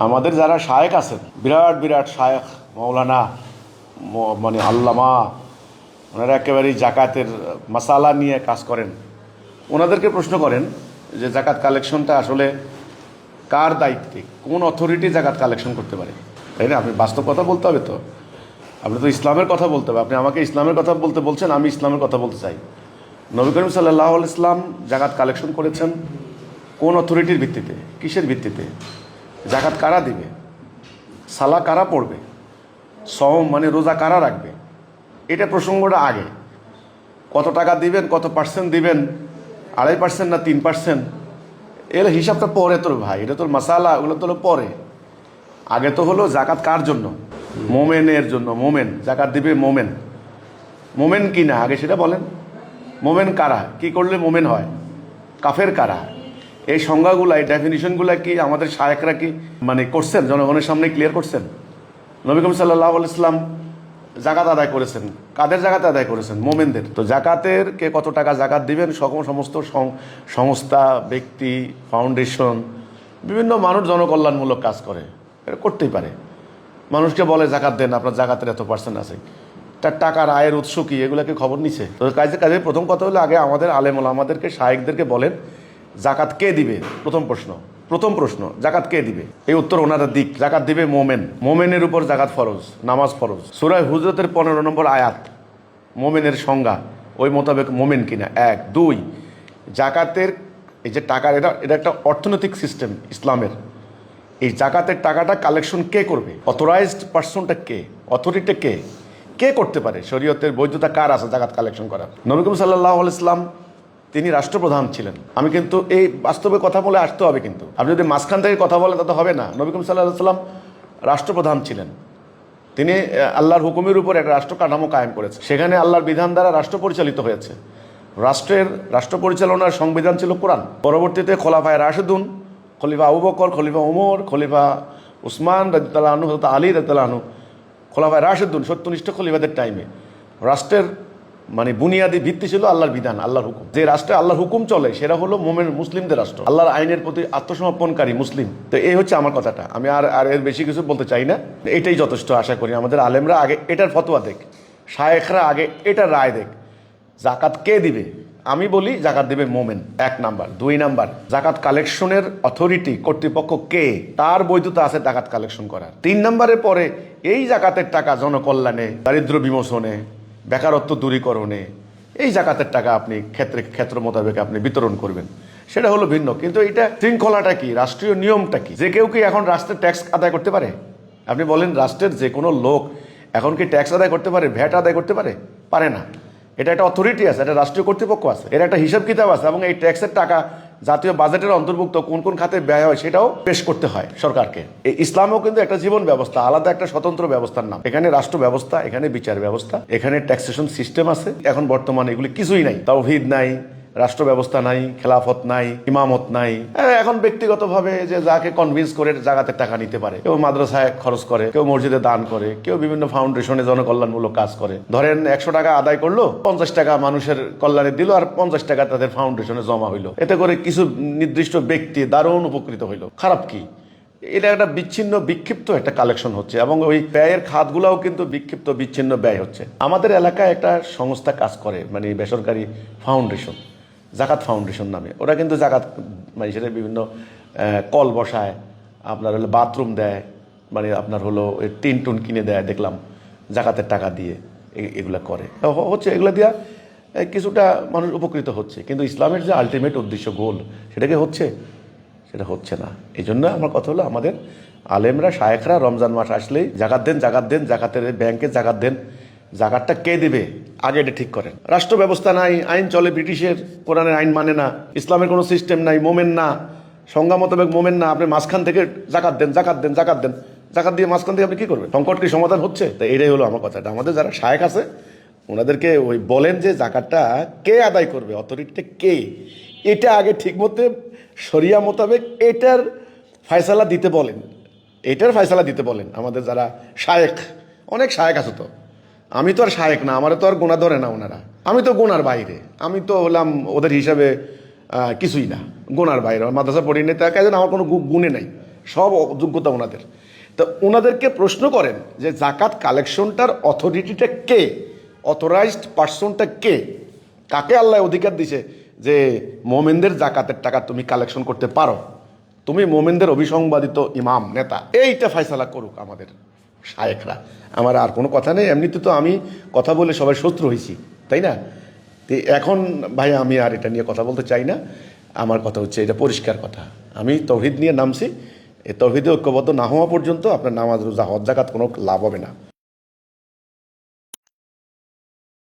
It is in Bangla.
আমাদের যারা শায়েখ আছেন, বিরাট বিরাট শায়েখ, মৌলানা, মানে আল্লামা, ওনারা একেবারেই জাকাতের মাসালা নিয়ে কাজ করেন। ওনাদেরকে প্রশ্ন করেন যে জাকাত কালেকশনটা আসলে কার দায়িত্বে, কোন অথরিটি জাকাত কালেকশন করতে পারে, তাই না? আপনি বাস্তব কথা বলতে হবে তো, আপনি তো ইসলামের কথা বলতে হবে। আপনি আমাকে ইসলামের কথা বলতে বলছেন, আমি ইসলামের কথা বলতে চাই। নবী করিম সাল্লাল্লাহু আলাইহি ওয়াসাল্লাম জাকাত কালেকশন করেছেন কোন অথরিটির ভিত্তিতে, কিসের ভিত্তিতে? জাকাত কারা দিবে, সালা কারা পড়বে, সওম মানে রোজা কারা রাখবে, এটা প্রসঙ্গটা আগে। কত টাকা দিবেন, কত পার্সেন্ট দিবেন, 2.5% না 3%, এর হিসাবটা পরে তোর ভাই, এটা তোর মাসালা, ওগুলো তোর পরে। আগে তো হলো জাকাত কার জন্য? মোমেনের জন্য। মোমেন জাকাত দিবে, মোমেন। মোমেন কি না আগে সেটা বলেন। মোমেন কারা, কি করলে মোমেন হয়, কাফের কারা? এই সংজ্ঞাগুলা, এই ডেফিনিশনগুলা কি আমাদের শায়েখরা কি মানে করছেন, জনগণের সামনে ক্লিয়ার করছেন? নবী করিম সাল্লাল্লাহু আলাইহি ওয়াসাল্লাম জাকাত আদায় করেছেন, কাদের জাকাত আদায় করেছেন? মোমেনদের। তো জাকাতের কে কত টাকা জাকাত দিবেন, সমস্ত সংস্থা, ব্যক্তি, ফাউন্ডেশন, বিভিন্ন মানুষ জনকল্যাণমূলক কাজ করে, এটা করতেই পারে। মানুষকে বলে জাকাত দেন, আপনার জাকাতের এত পার্সেন্ট আছে, তার টাকার আয়ের উৎস কি, এগুলোকে খবর নিছে? তো কাজে প্রথম কথা হলো আগে আমাদের আলেম ওলামাদেরকে, শায়েখদেরকে বলেন জাকাত কে দিবে। প্রথম প্রশ্ন জাকাত কে দিবে, এই উত্তর ওনারা দিক। জাকাত দিবে মোমেন, মোমেনের উপর জাকাত ফরজ, নামাজ ফরজ। সূরা হুজরাতের 15 নম্বর আয়াত, মোমেনের সংজ্ঞা ওই মোতাবেক মোমেন কিনা। 1 2 জাকাতের এই যে টাকা, এটা একটা অর্থনৈতিক সিস্টেম ইসলামের। এই জাকাতের টাকাটা কালেকশন কে করবে, অথরাইজড পার্সনটা কে, অথরিটি কে, কে করতে পারে, শরীয়তের বৈধতা কার আছে জাকাত কালেকশন করার? নবী করিম সাল্লাল্লাহু আলাইহি ওয়াসাল্লাম তিনি রাষ্ট্রপ্রধান ছিলেন। আমি কিন্তু এই বাস্তবে কথা বলে আসতে হবে, কিন্তু আপনি যদি মাঝখান থেকে কথা বলেন তাতে হবে না। নবী করিম সাল্লাল্লাহু আলাইহি ওয়াসাল্লাম রাষ্ট্রপ্রধান ছিলেন। তিনি আল্লাহর হুকুমের উপর একটা রাষ্ট্র কাঠামো কায়েম করেছে, সেখানে আল্লাহর বিধান দ্বারা রাষ্ট্র পরিচালিত হয়েছে। রাষ্ট্র পরিচালনার সংবিধান ছিল কোরআন। পরবর্তীতে খোলাফায়ে রাশেদুন, খলিফা আবু বকর, খলিফা ওমর, খলিফা উসমান রাদিয়াল্লাহু আনহু, আলী রাদিয়াল্লাহু আনহু, খোলাফায়ে রাশেদুন, সত্যনিষ্ঠ খলিফাদের টাইমে রাষ্ট্রের মানে বুনিয়াদি ভিত্তি ছিল আল্লাহর বিধান, আল্লাহর হুকুম। যে রাষ্ট্রে আল্লাহর হুকুম চলে সেটা হলো মোমেন মুসলিমদের রাষ্ট্র, আল্লাহর আইনের প্রতি আত্মসমর্পণকারী মুসলিম। তো এই হচ্ছে আমার কথাটা, আমি আর এর বেশি কিছু বলতে চাই না। এটাই যথেষ্ট। আশা করি আমাদের আলেমরা আগে এটার ফতোয়া দেখ, শায়েখরা আগে এটার রায় দেখ, জাকাত কে দিবে। আমি বলি জাকাত দিবে মোমেন, 1 নাম্বার। 2 নাম্বার, জাকাত কালেকশনের অথরিটি, কর্তৃপক্ষ কে, তার বৈধতা আছে জাকাত কালেকশন করার। 3 নাম্বারের পরে এই জাকাতের টাকা জনকল্যাণে, দারিদ্র্য বিমোচনে, বেকারত্ব দূরীকরণে এই জাকাতের টাকা আপনি ক্ষেত্র মোতাবেক আপনি বিতরণ করবেন, সেটা হলো ভিন্ন। কিন্তু এটা শৃঙ্খলাটা কি, রাষ্ট্রীয় নিয়মটা কি? যে কেউ কি এখন রাষ্ট্রের ট্যাক্স আদায় করতে পারে? আপনি বলেন রাষ্ট্রের যে কোনো লোক এখন কি ট্যাক্স আদায় করতে পারে, ভ্যাট আদায় করতে পারে? পারে না। এটা একটা অথরিটি আছে, এটা রাষ্ট্রীয় কর্তৃপক্ষ আছে, এর একটা হিসাব কিতাব আছে, এবং এই ট্যাক্সের টাকা জাতীয় বাজেটের অন্তর্ভুক্ত কোন কোন খাতে ব্যয় হয় সেটাও পেশ করতে হয় সরকারকে। এই ইসলামও কিন্তু একটা জীবন ব্যবস্থা, আলাদা একটা স্বতন্ত্র ব্যবস্থার নাম। এখানে রাষ্ট্র ব্যবস্থা, এখানে বিচার ব্যবস্থা, এখানে ট্যাক্সেশন সিস্টেম আছে। এখন বর্তমানে এগুলি কিছুই নাই, তাওহীদ নাই, রাষ্ট্র ব্যবস্থা নাই, খেলাফত নাই, ইমামত নাই। এখন ব্যক্তিগতভাবে যে যাকে কনভিন্স করে জাকাতের টাকা নিতে পারে, কেউ মাদ্রাসায় খরচ করে, কেউ মসজিদে দান করে, কেউ বিভিন্ন ফাউন্ডেশনে জনকল্যাণমূলক কাজ করে। ধরেন 100 টাকা আদায় করলো, 50 টাকা মানুষের কল্যাণে দিল, আর 50 টাকা তাদের ফাউন্ডেশনে জমা হইলো। এতে করে কিছু নির্দিষ্ট ব্যক্তি দারুণ উপকৃত হইলো। খারাপ কি? এটা একটা বিচ্ছিন্ন বিক্ষিপ্ত একটা কালেকশন হচ্ছে, এবং ওই ব্যয়ের খাতগুলাও কিন্তু বিক্ষিপ্ত বিচ্ছিন্ন ব্যয় হচ্ছে। আমাদের এলাকায় একটা সংস্থা কাজ করে, মানে বেসরকারি ফাউন্ডেশন, জাকাত ফাউন্ডেশন নামে। ওরা কিন্তু জাকাত মানে সেটা বিভিন্ন কল বসায়, আপনার হলো বাথরুম দেয়, মানে আপনার হলো টিন টুন কিনে দেয়, দেখলাম জাকাতের টাকা দিয়ে এগুলা করে হচ্ছে। এগুলা দিয়া কিছুটা মানুষ উপকৃত হচ্ছে, কিন্তু ইসলামের যে আলটিমেট উদ্দেশ্য, গোল, সেটাকে হচ্ছে, সেটা হচ্ছে না। এই জন্য আমার কথা হলো আমাদের আলেমরা, শায়েখরা রমজান মাস আসলেই জাকাত দেন, জাকাত দেন, জাকাতের ব্যাংকে জাকাত দেন। জাকাতটা কে দিবে আগে এটা ঠিক করেন। রাষ্ট্র ব্যবস্থা নাই, আইন চলে ব্রিটিশের, কোরআনের আইন মানে না, ইসলামের কোনো সিস্টেম নাই, মোমেন না, সংজ্ঞা মোতাবেক মোমেন না। আপনি মাঝখান থেকে জাকাত দেন, জাকাত দেন, জাকাত দেন, জাকাত দিয়ে মাঝখান থেকে আপনি কি করবেন? সংকট কি সমাধান হচ্ছে? তো এটাই হলো আমার কথাটা। আমাদের যারা শায়েখ আছে ওনাদেরকে ওই বলেন যে জাকাতটা কে আদায় করবে, অথরিটিটা কে, এটা আগে ঠিক মতো শরিয়া মোতাবেক এটার ফয়সালা দিতে বলেন, এটার ফয়সালা দিতে বলেন। আমাদের যারা শায়েখ, অনেক শায়েখ আছে, তো আমি তো আর শায়েখ না, আমার তো আর গোনা ধরে না ওনারা, আমি তো গোনার বাইরে, আমি তো হলাম ওদের হিসাবে কিছুই না, গোনার বাইরে। মাদ্রাসা পড়ি নেই, তার কাজে আমার কোনো গুণে নাই, সব যোগ্যতা ওনাদের। তো ওনাদেরকে প্রশ্ন করেন যে জাকাত কালেকশনটার অথরিটিটা কে, অথরাইজড পার্সনটা কে, কাকে আল্লাহ অধিকার দিছে যে মোমেনদের জাকাতের টাকা তুমি কালেকশন করতে পারো, তুমি মোমেনদের অভিসংবাদিত ইমাম নেতা, এইটা ফয়সালা করুক আমাদের শায়েখরা। আমার আর কোনো কথা নেই, এমনিতে তো আমি কথা বলে সবাই শত্রু হয়েছি, তাই না? তো এখন ভাই আমি আর এটা নিয়ে কথা বলতে চাই না। আমার কথা হচ্ছে এটা পরিষ্কার কথা, আমি তৌহিদ নিয়ে নামছি, এই তৌহিদে ঐক্যবদ্ধ না হওয়া পর্যন্ত আপনার নামাজ রোজা হজ জাকাত কোনো লাভ হবে না।